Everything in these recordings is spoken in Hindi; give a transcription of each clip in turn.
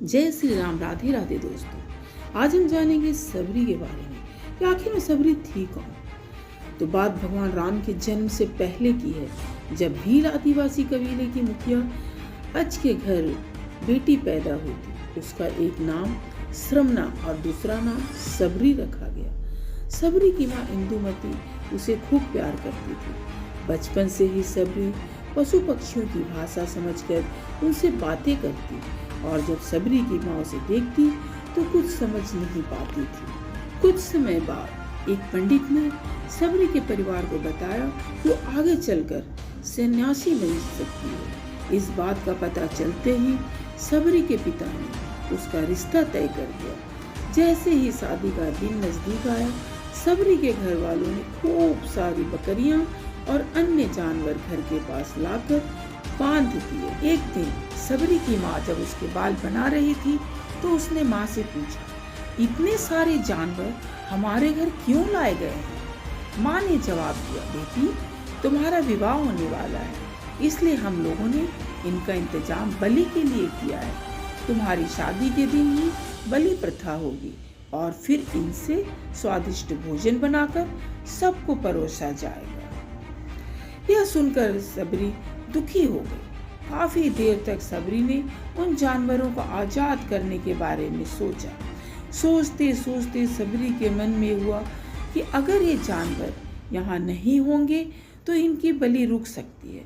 जय श्री राम। राधे राधे दोस्तों, आज हम जानेंगे सबरी के बारे में कि आखिर में सबरी थी कौन। तो बात भगवान राम के जन्म से पहले की है, जब भील आदिवासी कबीले की मुखिया अच के घर बेटी पैदा हुई थी। उसका एक नाम श्रमना और दूसरा नाम सबरी रखा गया। सबरी की माँ इंदुमती उसे खूब प्यार करती थी। बचपन से ही सबरी पशु पक्षियों की भाषा समझकर उनसे बातें करती और जब सबरी की माँ उसे देखती तो कुछ समझ नहीं पाती थी। कुछ समय बाद एक पंडित ने सबरी के परिवार को बताया कि वो आगे चलकर सन्यासी बन सकती है। इस बात का पता चलते ही सबरी के पिता ने उसका रिश्ता तय कर दिया। जैसे ही शादी का दिन नजदीक आया, सबरी के घर वालों ने खूब सारी बकरियां और अन्य जानवर घर के पास लाकर बांध दिए। एक दिन सबरी की माँ जब उसके बाल बना रही थी तो उसने माँ से पूछा, इतने सारे जानवर हमारे घर क्यों लाए गए हैं? माँ ने जवाब दिया, बेटी तुम्हारा विवाह होने वाला है, इसलिए हम लोगों ने इनका इंतजाम बलि के लिए किया है। तुम्हारी शादी के दिन ही बलि प्रथा होगी और फिर इनसे स्वादिष्ट भोजन बनाकर सबको परोसा जाएगा। यह सुनकर सबरी दुखी हो गई। काफी देर तक सबरी ने उन जानवरों को आजाद करने के बारे में सोचा। सोचते सोचते सबरी के मन में हुआ कि अगर ये जानवर यहाँ नहीं होंगे तो इनकी बलि रुक सकती है।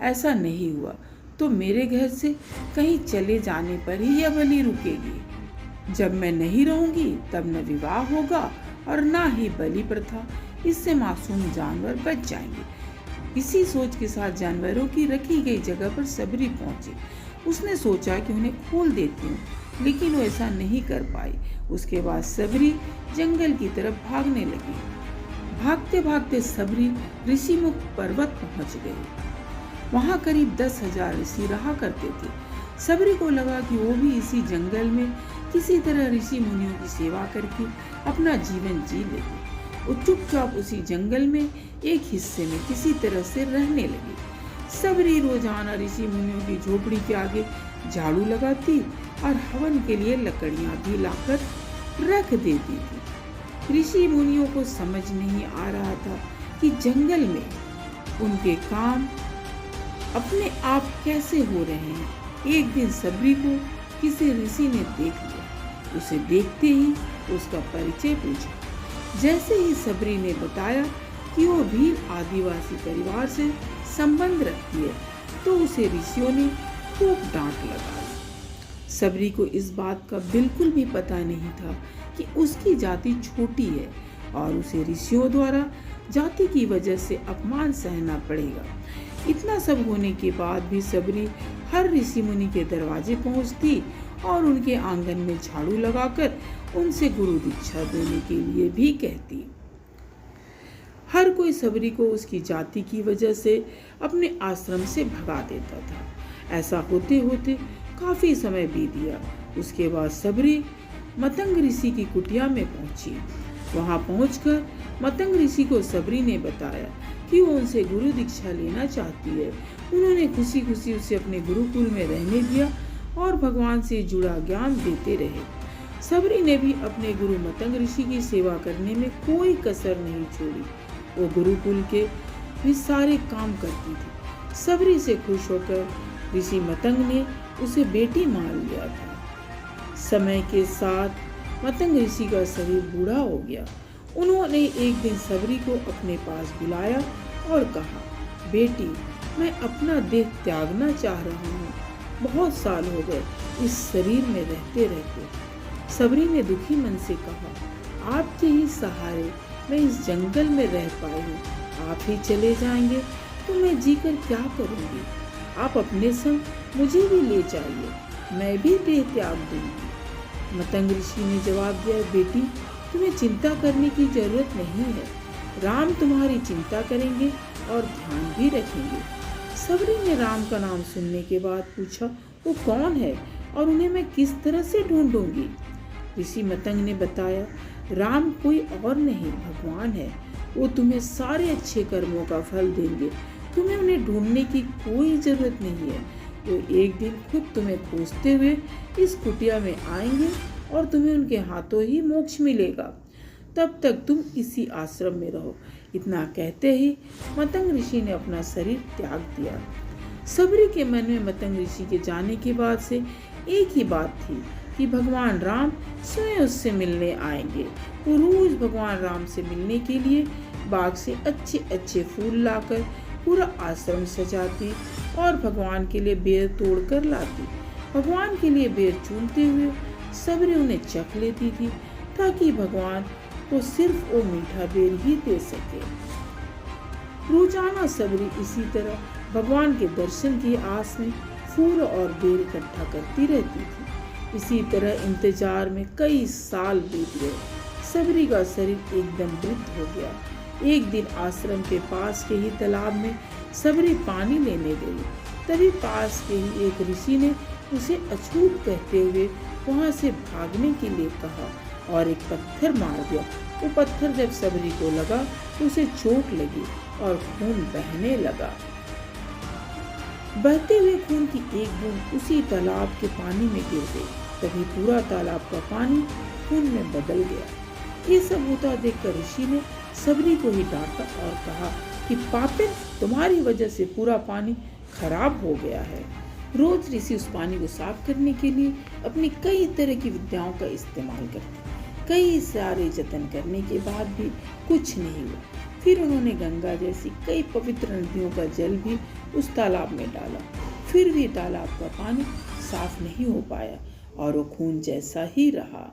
ऐसा नहीं हुआ तो मेरे घर से कहीं चले जाने पर ही यह बलि रुकेगी। जब मैं नहीं रहूंगी तब न विवाह होगा और न ही बलि प्रथा। इससे मासूम जानवर बच जाएंगे। इसी सोच के साथ जानवरों की रखी गई जगह पर सबरी पहुंची। उसने सोचा कि उन्हें खोल देती हूँ, लेकिन वो ऐसा नहीं कर पाई। उसके बाद सबरी जंगल की तरफ भागने लगी। भागते भागते सबरी ऋषिमुख पर्वत पहुंच गई। वहां करीब 10,000 ऋषि रहा करते थे। सबरी को लगा कि वो भी इसी जंगल में किसी तरह ऋषि मुनियों की सेवा करके अपना जीवन जी लेगी। वो चुपचाप उसी जंगल में एक हिस्से में किसी तरह से रहने लगी। सबरी रोजाना ऋषि मुनियों की झोपड़ी के आगे झाड़ू लगाती और हवन के लिए लकड़ियां भी लाकर रख देती थी। ऋषि मुनियों को समझ नहीं आ रहा था कि जंगल में उनके काम अपने आप कैसे हो रहे हैं। एक दिन सबरी को किसी ऋषि ने देख लिया। उसे देखते ही उसका परिचय पूछा। जैसे ही सबरी ने बताया कि वो भील आदिवासी परिवार से संबंध रखती है तो उसे ऋषियों ने खूब डांट लगाई। सबरी को इस बात का बिल्कुल भी पता नहीं था कि उसकी जाति छोटी है और उसे ऋषियों द्वारा जाति की वजह से अपमान सहना पड़ेगा। इतना सब होने के बाद भी सबरी हर ऋषि मुनि के दरवाजे पहुंचती और उनके आंगन में झाड़ू लगाकर उनसे गुरु दीक्षा देने के लिए भी कहती। हर कोई सबरी को उसकी जाति की वजह से अपने आश्रम से भगा देता था। ऐसा होते होते काफी समय बीत गया। उसके बाद सबरी मतंग ऋषि की कुटिया में पहुंची। वहां पहुंचकर मतंग ऋषि को सबरी ने बताया कि वो उनसे गुरु दीक्षा लेना चाहती है। उन्होंने खुशी खुशी उसे अपने गुरुकुल में रहने दिया और भगवान से जुड़ा ज्ञान देते रहे। सबरी ने भी अपने गुरु मतंग ऋषि की सेवा करने में कोई कसर नहीं छोड़ी। वो गुरुकुल के भी सारे काम करती थी। सबरी से खुश होकर ऋषि मतंग ने उसे बेटी मान लिया था। समय के साथ मतंग ऋषि का शरीर बूढ़ा हो गया। उन्होंने एक दिन सबरी को अपने पास बुलाया और कहा, बेटी मैं अपना देह त्यागना चाह रहा हूँ। बहुत साल हो गए इस शरीर में रहते रहते। सबरी ने दुखी मन से कहा, आपके ही सहारे मैं इस जंगल में रह पाई हूँ। आप ही चले जाएंगे तो मैं जीकर क्या करूँगी? आप अपने संग मुझे भी ले जाइए, मैं भी देह त्याग दूंगी। मतंग ऋषि ने जवाब दिया, बेटी तुम्हें चिंता करने की जरूरत नहीं है। राम तुम्हारी चिंता करेंगे और ध्यान भी रखेंगे। सबरी ने राम का नाम सुनने के बाद पूछा, वो कौन है और उन्हें मैं किस तरह से ढूंढूंगी? ऋषि मतंग ने बताया, राम कोई और नहीं भगवान है। वो तुम्हें सारे अच्छे कर्मों का फल देंगे। तुम्हें उन्हें ढूंढने की कोई जरूरत नहीं है। वो एक दिन खुद तुम्हें खोजते हुए इस कुटिया में आएंगे और तुम्हें उनके हाथों ही मोक्ष मिलेगा। तब तक तुम इसी आश्रम में रहो। इतना कहते ही मतंग ऋषि ने अपना शरीर त्याग दिया। सबरी के मन में मतंग ऋषि के जाने के बाद से एक ही बात थी कि भगवान राम स्वयं उससे मिलने आएंगे। वो रोज भगवान राम से मिलने के लिए बाग से अच्छे अच्छे फूल लाकर पूरा आश्रम सजाती और भगवान के लिए बेर तोड़ कर लाती। भगवान के लिए बेर चूमते हुए सबरी उन्हें चख लेती थी ताकि भगवान को सिर्फ वो मीठा बेर ही दे सके। रोजाना सबरी इसी तरह भगवान के दर्शन की आस में फूल और बेर इकट्ठा करती रहती थी। इसी तरह इंतजार में कई साल बीत गए। सबरी का शरीर एकदम वृद्ध हो गया। एक दिन आश्रम के पास के ही तालाब में सबरी पानी लेने गई। तभी पास के ही एक ऋषि ने उसे अछूत कहते हुए वहां से भागने के लिए कहा और एक पत्थर मार दिया। वो पत्थर जब सबरी को लगा तो उसे चोट लगी और खून बहने लगा। बहते हुए खून की एक बूंद उसी तालाब के पानी में गिर गई। तभी पूरा तालाब का पानी खून में बदल गया। ये सब होता देखकर ऋषि ने सबरी को ही डांटा और कहा कि पापिन, तुम्हारी वजह से पूरा पानी खराब हो गया है। रोज ऋषि उस पानी को साफ करने के लिए अपनी कई तरह की विद्याओं का इस्तेमाल करते। कई सारे जतन करने के बाद भी कुछ नहीं हुआ। फिर उन्होंने गंगा जैसी कई पवित्र नदियों का जल भी उस तालाब में डाला, फिर भी तालाब का पानी साफ नहीं हो पाया और वो खून जैसा ही रहा।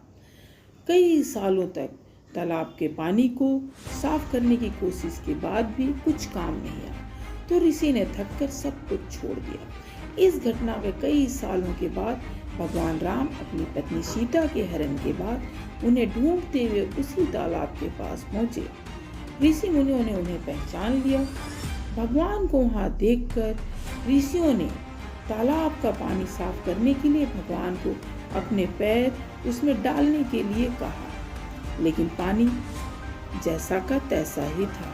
कई सालों तक तालाब के पानी को साफ करने की कोशिश के बाद भी कुछ काम नहीं आया, तो ऋषि ने थककर सब कुछ छोड़ दिया। इस घटना के कई सालों के बाद भगवान राम अपनी पत्नी सीता के हरण के बाद उन्हें ढूंढते हुए उसी तालाब के पास पहुंचे। ऋषि मुनियों ने उन्हें पहचान लिया। भगवान को वहां देखकर ऋषियों ने तालाब का पानी साफ करने के लिए भगवान को अपने पैर उसमें डालने के लिए कहा, लेकिन पानी जैसा का तैसा ही था।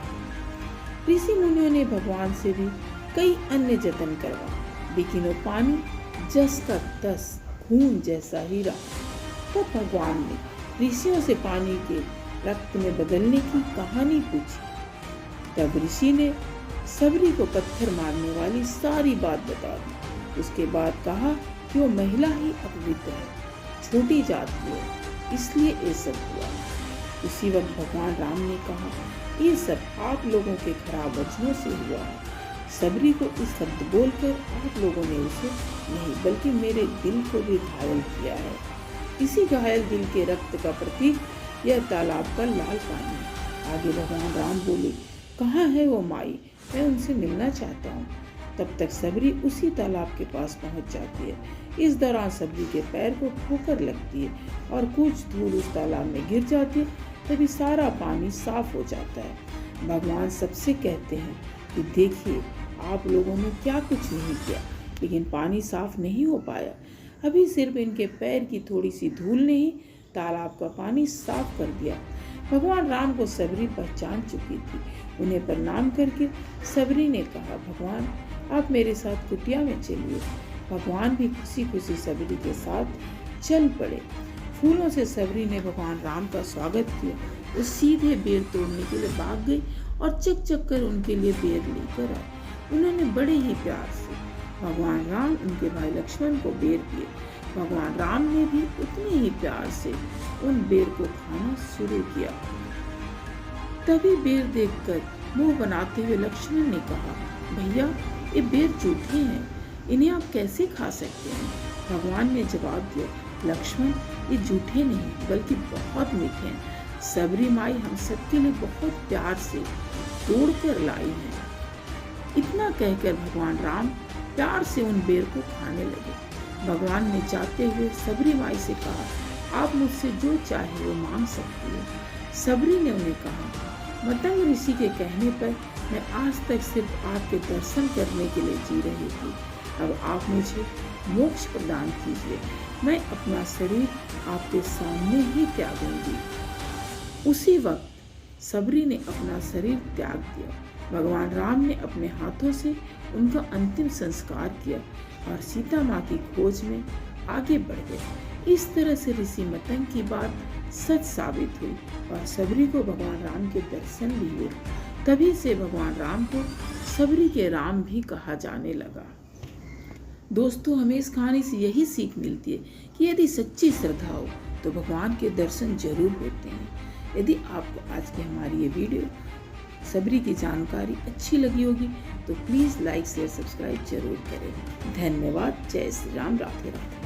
ऋषि मुनियों ने भगवान से भी कई अन्य जतन करवा, लेकिन वो पानी जस का तस खून जैसा ही रहा। तो भगवान ने ऋषियों से पानी के रक्त में बदलने की कहानी पूछी। तब ऋषि ने सबरी को पत्थर मारने वाली सारी बात बता दी। उसके बाद कहा कि वो महिला ही अपवित्र है, छोटी जात की है, इसलिए ये सब हुआ। उसी वक्त भगवान राम ने कहा, ये सब आप लोगों के खराब वचनों से हुआ है। सबरी को इस शब्द बोलकर आप लोगों ने उसे नहीं बल्कि मेरे दिल को भी घायल किया है। इसी घायल दिल के रक्त का प्रतीक यह तालाब का लाल पानी है। आगे भगवान राम बोले, कहाँ है वो माई, मैं उनसे मिलना चाहता हूँ। तब तक सबरी उसी तालाब के पास पहुँच जाती है। इस दौरान सबरी के पैर को ठोकर लगती है और कुछ धूल उस तालाब में गिर जाती है। तभी सारा पानी साफ हो जाता है। भगवान सबसे कहते हैं कि देखिए, आप लोगों ने क्या कुछ नहीं किया, लेकिन पानी साफ नहीं हो पाया। अभी सिर्फ इनके पैर की थोड़ी सी धूल ने ही तालाब का पानी साफ कर दिया। भगवान राम को सबरी पहचान चुकी थी। उन्हें प्रणाम करके सबरी ने कहा, भगवान आप मेरे साथ कुटिया में चलिए। भगवान भी खुशी खुशी सबरी के साथ चल पड़े। फूलों से सबरी ने भगवान राम का स्वागत किया। वो सीधे बेर तोड़ने के लिए भाग गई और चक चक कर उनके लिए बेर लेकर आई। उन्होंने बड़े ही प्यार से भगवान राम उनके भाई लक्ष्मण को बेर दिए। भगवान राम ने भी उतने ही प्यार से उन बेर को खाना शुरू किया। तभी बेर देखकर मुंह बनाते हुए लक्ष्मण ने कहा, भैया ये बेर झूठे हैं, इन्हें आप कैसे खा सकते हैं? भगवान ने जवाब दिया, लक्ष्मण ये झूठे नहीं बल्कि बहुत मीठे हैं। सबरी माई हम सबके लिए बहुत प्यार से तोड़ कर लाई है। इतना कहकर भगवान राम प्यार से उन बेर को खाने लगे। भगवान ने जाते हुए सबरी माई से कहा, आप मुझसे जो चाहे वो मांग सकती हो। सबरी ने उन्हें कहा, मतंग ऋषि के कहने पर मैं आज तक सिर्फ आपके दर्शन करने के लिए जी रही थी। अब आप मुझे मोक्ष प्रदान कीजिए। मैं अपना शरीर आपके सामने ही त्यागूंगी। उसी वक्त सबरी ने अपना शरीर त्याग दिया। भगवान राम ने अपने हाथों से उनका अंतिम संस्कार किया। और सीता माँ की खोज में आगे बढ़ गए। इस तरह से ऋषि मतंग की बात सच साबित हुई और सबरी को भगवान राम के दर्शन भी हुए। तभी से भगवान राम को सबरी के राम भी कहा जाने लगा। दोस्तों, हमें इस कहानी से यही सीख मिलती है कि यदि सच्ची श्रद्धा हो तो भगवान के दर्शन जरूर होते हैं। यदि आपको आज की हमारी ये वीडियो सबरी की जानकारी अच्छी लगी होगी तो प्लीज़ लाइक शेयर सब्सक्राइब जरूर करें। धन्यवाद। जय श्री राम। राधे राधे।